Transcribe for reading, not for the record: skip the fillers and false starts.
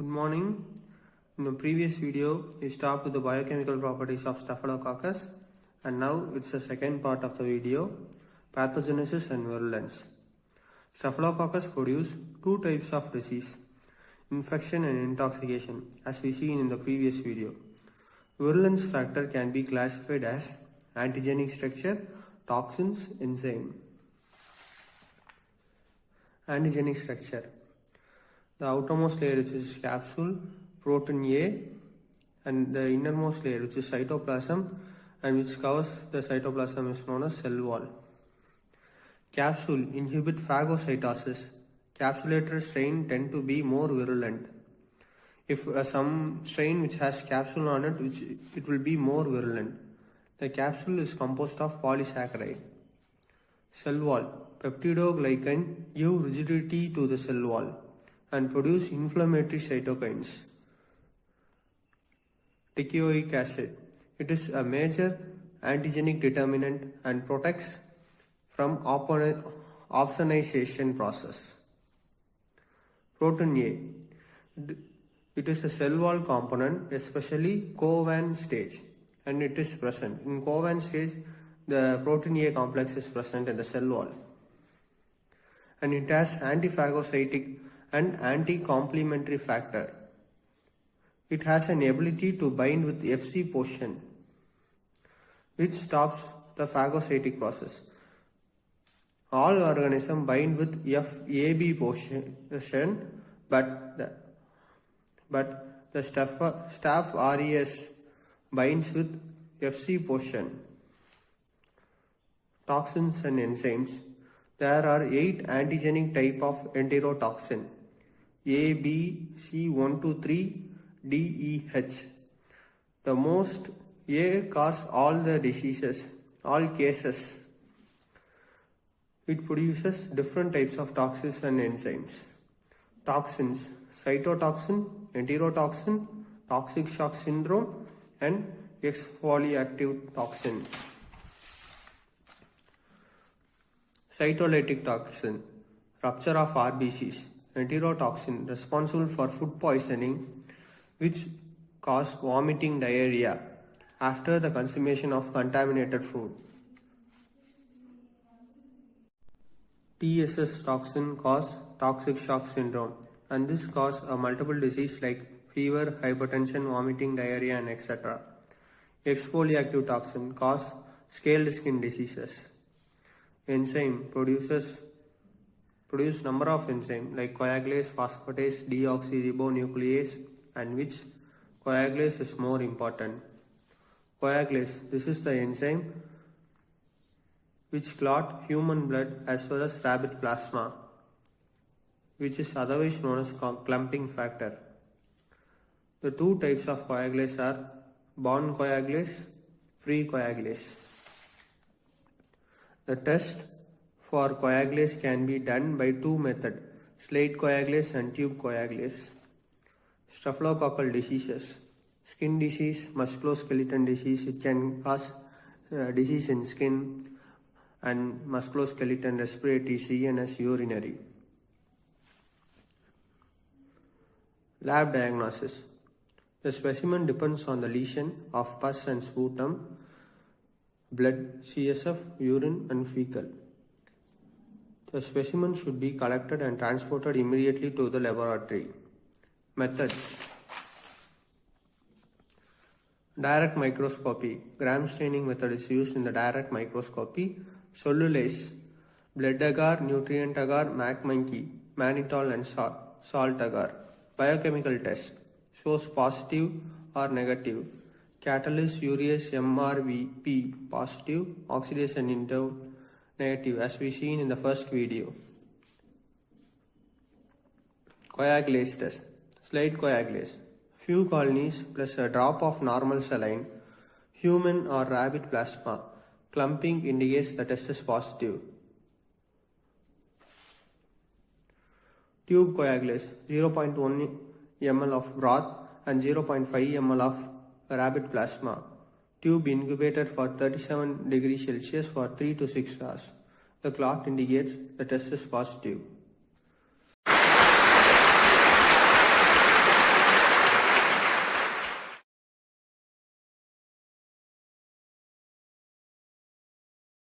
Good morning. In the previous video, we stopped with the biochemical properties of Staphylococcus, and now it's the second part of the video, pathogenesis and virulence. Staphylococcus produce two types of disease, infection and intoxication, as we seen in the previous video. Virulence factor can be classified as antigenic structure, toxins, enzyme. Antigenic structure. The outermost layer, which is capsule, protein A, and the innermost layer, which is cytoplasm, and which covers the cytoplasm, is known as cell wall. Capsule inhibit phagocytosis. Capsulated strain tend to be more virulent. If some strain which has capsule on it, it will be more virulent. The capsule is composed of polysaccharide. Cell wall. Peptidoglycan give rigidity to the cell wall and produce inflammatory cytokines. Teichoic acid. It is a major antigenic determinant and protects from opsonization process. Protein A. It is a cell wall component, especially Covan stage, and it is present. In Covan stage, the protein A complex is present in the cell wall. And it has antiphagocytic and anti-complementary factor. It has an ability to bind with Fc portion, which stops the phagocytic process. All organisms bind with Fab portion, but the Staph aureus binds with Fc portion. Toxins and enzymes. There are 8 antigenic type of enterotoxin: A, B, C, 1, 2, 3, D, E, H. The most A cause all the diseases, all cases. It produces different types of toxins and enzymes. Toxins: cytotoxin, enterotoxin, toxic shock syndrome, and exfoliative toxin. Cytolytic toxin, rupture of RBCs. Enterotoxin, responsible for food poisoning, which cause vomiting, diarrhea after the consumption of contaminated food. TSS toxin cause toxic shock syndrome, and this cause a multiple disease like fever, hypertension, vomiting, diarrhea, and etc. Exfoliative toxin cause scaled skin diseases. Enzyme produce number of enzymes like coagulase, phosphatase, deoxyribonuclease, and which coagulase is more important. Coagulase, this is the enzyme which clot human blood as well as rabbit plasma, which is otherwise known as clumping factor. The two types of coagulase are bound coagulase, free coagulase. The test for coagulase can be done by two methods: slide coagulase and tube coagulase. Staphylococcal diseases: skin disease, musculoskeletal disease. It can cause disease in skin and musculoskeletal, respiratory, CNS, urinary. Lab diagnosis. The specimen depends on the lesion of pus and sputum, blood, CSF, urine, and fecal. The specimen should be collected and transported immediately to the laboratory. Methods. Direct microscopy. Gram staining method is used in the direct microscopy. Cellulase, blood agar, nutrient agar, McMonkey, mannitol, and salt agar. Biochemical test shows positive or negative. Catalyst urease MRVP positive, oxidation indole negative, as we seen in the first video. Coagulase test. Slide coagulase. Few colonies plus a drop of normal saline, human or rabbit plasma. Clumping indicates the test is positive. Tube coagulase. 0.1 ml of broth and 0.5 ml of rabbit plasma. Tube incubated for 37 degrees Celsius for 3 to 6 hours. The clot indicates the test is positive.